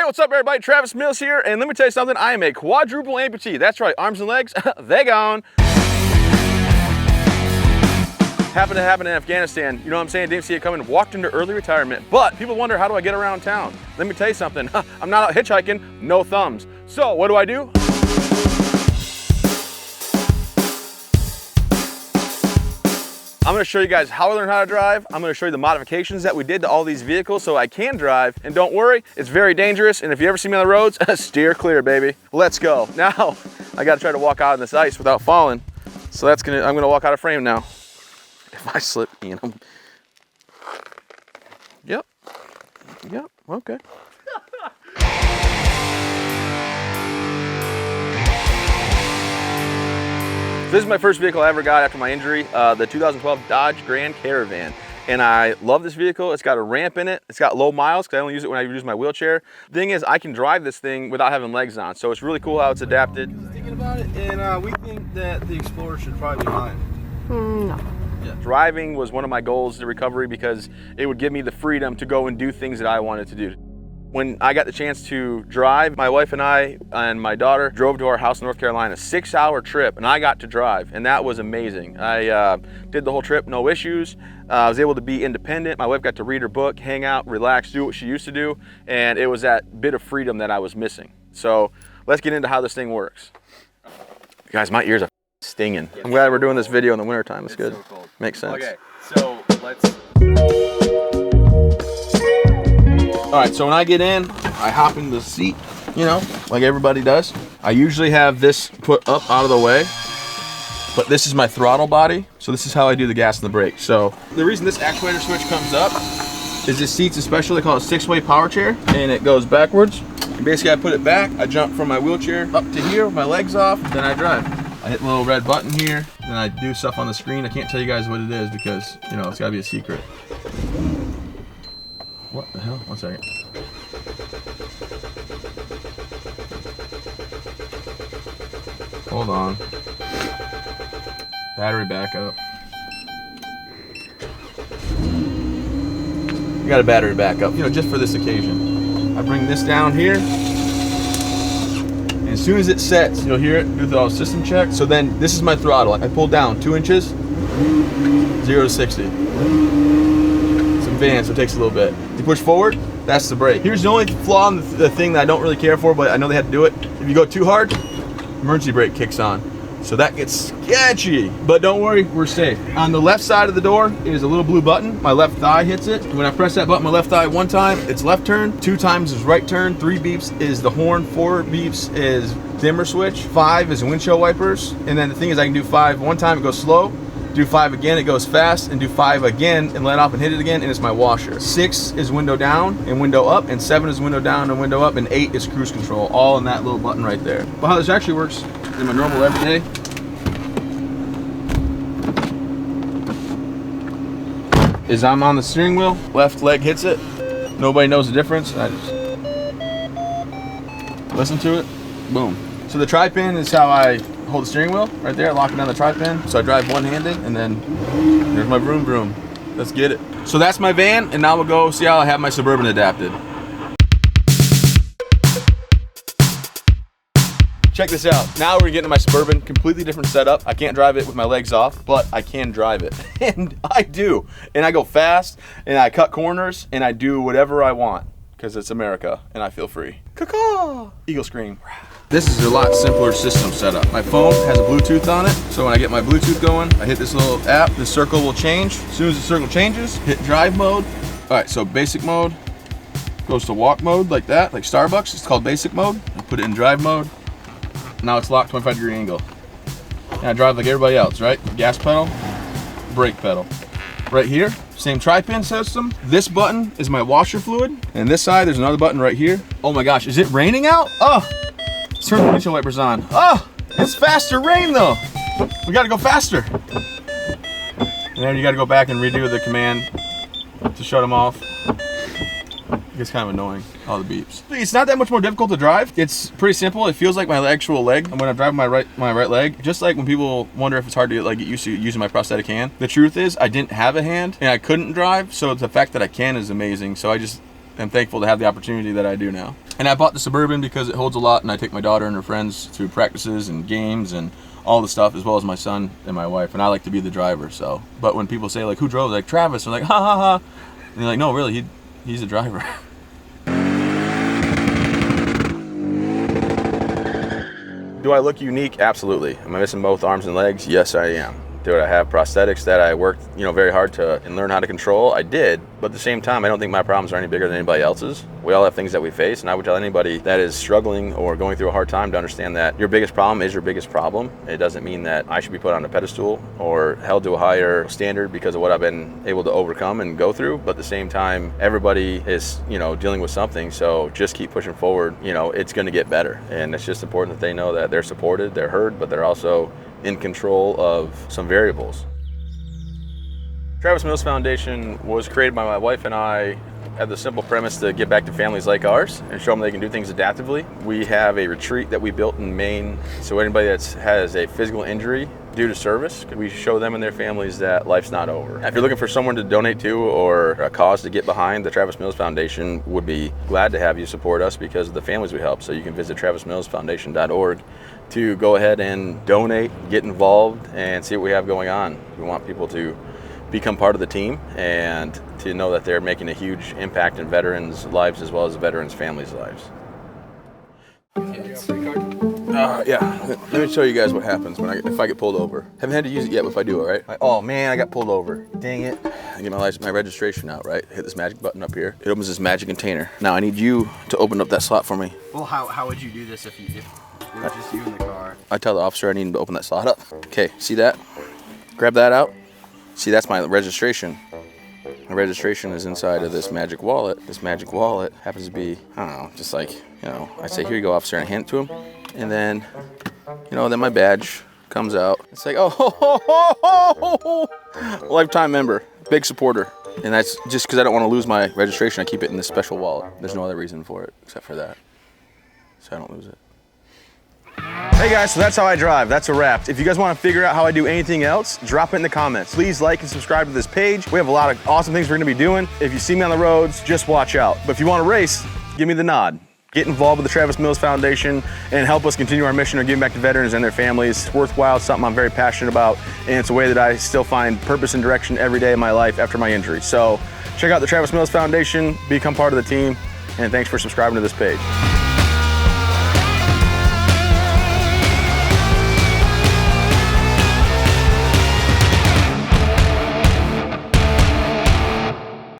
Hey, what's up everybody? Travis Mills here, and let me tell you something, I am a quadruple amputee. That's right, arms and legs, they gone. Happened to happen in Afghanistan, you know what I'm saying? Didn't see it coming, walked into early retirement, but people wonder, how do I get around town? Let me tell you something, I'm not out hitchhiking, no thumbs. So what do? I'm gonna show you guys how I learned how to drive. I'm gonna show you the modifications that we did to all these vehicles so I can drive. And don't worry, it's very dangerous. And if you ever see me on the roads, steer clear, baby. Let's go. Now, I gotta try to walk out on this ice without falling. So I'm gonna walk out of frame now. If I slip, you know. Yep, okay. This is my first vehicle I ever got after my injury, the 2012 Dodge Grand Caravan. And I love this vehicle. It's got a ramp in it. It's got low miles because I only use it when I use my wheelchair. The thing is, I can drive this thing without having legs on. So it's really cool how it's adapted. Thinking about it, and we think that the Explorer should probably be mine. No. Yeah. Driving was one of my goals to recovery because it would give me the freedom to go and do things that I wanted to do. When I got the chance to drive, my wife and I and my daughter drove to our house in North Carolina, 6-hour trip, and I got to drive, and that was amazing. I did the whole trip, no issues. I was able to be independent. My wife got to read her book, hang out, relax, do what she used to do, and it was that bit of freedom that I was missing. So let's get into how this thing works. Guys, my ears are stinging. I'm glad we're doing this video in the wintertime. It's good. So cold. Makes sense. Okay, so let's... All right, so when I get in, I hop in the seat, you know, like everybody does. I usually have this put up out of the way, but this is my throttle body. So this is how I do the gas and the brake. So the reason this actuator switch comes up is this seat's a special, they call it 6-way power chair, and it goes backwards. And basically I put it back, I jump from my wheelchair up to here with my legs off, then I drive. I hit the little red button here, then I do stuff on the screen. I can't tell you guys what it is because, you know, it's gotta be a secret. What the hell? 1 second. Hold on. Battery backup. You got a battery backup, you know, just for this occasion. I bring this down here. And as soon as it sets, you'll hear it do the system check. So then this is my throttle. I pull down 2 inches, 0 to 60. Van, so it takes a little bit. You push forward, that's the brake. Here's the only flaw in the thing that I don't really care for, but I know they had to do it. If you go too hard, emergency brake kicks on. So that gets sketchy. But don't worry, we're safe. On the left side of the door is a little blue button. My left thigh hits it. When I press that button, my left thigh 1 time, it's left turn. 2 times is right turn. 3 beeps is the horn. 4 beeps is dimmer switch. 5 is windshield wipers. And then the thing is, I can do 5 1 time, it goes slow. Do 5 again, it goes fast, and do 5 again and let off and hit it again, and it's my washer. 6 is window down and window up, and 7 is window down and window up, and 8 is cruise control, all in that little button right there. But how this actually works in my normal everyday, is I'm on the steering wheel, left leg hits it, nobody knows the difference, I just listen to it, boom. So the tri-pin is how I hold the steering wheel right there, locking down the tri-pin. So I drive one-handed, and then there's my vroom vroom. Let's get it. So that's my van, and now we'll go see how I have my Suburban adapted. Check this out. Now we're getting my Suburban, completely different setup. I can't drive it with my legs off, but I can drive it. And I do. And I go fast, and I cut corners, and I do whatever I want, because it's America, and I feel free. Caw-caw! Eagle scream. This is a lot simpler system setup. My phone has a Bluetooth on it, so when I get my Bluetooth going, I hit this little app, the circle will change. As soon as the circle changes, hit drive mode. All right, so basic mode goes to walk mode like that, like Starbucks. It's called basic mode. I put it in drive mode. Now it's locked 25-degree angle. And I drive like everybody else, right? Gas pedal, brake pedal. Right here, same tri-pin system. This button is my washer fluid. And this side, there's another button right here. Oh my gosh, is it raining out? Oh! Let's turn the windshield wipers on. Oh, it's faster rain though. We gotta go faster. And then you gotta go back and redo the command to shut them off. It gets kind of annoying, all the beeps. It's not that much more difficult to drive. It's pretty simple. It feels like my actual leg. When I drive my right leg, just like when people wonder if it's hard to get used to using my prosthetic hand. The truth is, I didn't have a hand and I couldn't drive, so the fact that I can is amazing. So I just am thankful to have the opportunity that I do now. And I bought the Suburban because it holds a lot, and I take my daughter and her friends to practices and games and all the stuff, as well as my son and my wife, and I like to be the driver. So, but when people say like, who drove? Like, Travis. I'm like, ha ha ha. And they're like, no, really, he's the driver. Do I look unique? Absolutely. Am I missing both arms and legs? Yes, I am. Do I have prosthetics that I worked, very hard to and learn how to control? I did, but at the same time, I don't think my problems are any bigger than anybody else's. We all have things that we face, and I would tell anybody that is struggling or going through a hard time to understand that your biggest problem is your biggest problem. It doesn't mean that I should be put on a pedestal or held to a higher standard because of what I've been able to overcome and go through, but at the same time, everybody is, dealing with something, so just keep pushing forward. It's going to get better, and it's just important that they know that they're supported, they're heard, but they're also in control of some variables. Travis Mills Foundation was created by my wife and I at the simple premise to give back to families like ours and show them they can do things adaptively. We have a retreat that we built in Maine, so anybody that has a physical injury due to service, we show them and their families that life's not over. If you're looking for someone to donate to or a cause to get behind, the Travis Mills Foundation would be glad to have you support us because of the families we help. So you can visit travismillsfoundation.org to go ahead and donate, get involved, and see what we have going on. We want people to become part of the team and to know that they're making a huge impact in veterans' lives as well as veterans' families' lives. Yeah, let me show you guys what happens if I get pulled over. Haven't had to use it yet, but if I do, all right? Oh man, I got pulled over. Dang it. I get my registration out, right? Hit this magic button up here. It opens this magic container. Now I need you to open up that slot for me. Well, how would you do this if it was just you in the car? I tell the officer I need him to open that slot up. Okay, see that? Grab that out. See, that's my registration. My registration is inside of this magic wallet. This magic wallet happens to be, I don't know, just like, I say, here you go, officer, and I hand it to him. And then, then my badge comes out. It's like, oh, lifetime member, big supporter. And that's just because I don't want to lose my registration. I keep it in this special wallet. There's no other reason for it except for that. So I don't lose it. Hey guys, so that's how I drive. That's a wrap. If you guys want to figure out how I do anything else, drop it in the comments. Please like and subscribe to this page. We have a lot of awesome things we're going to be doing. If you see me on the roads, just watch out. But if you want to race, give me the nod. Get involved with the Travis Mills Foundation and help us continue our mission of giving back to veterans and their families. It's worthwhile, it's something I'm very passionate about, and it's a way that I still find purpose and direction every day of my life after my injury. So check out the Travis Mills Foundation, become part of the team, and thanks for subscribing to this page.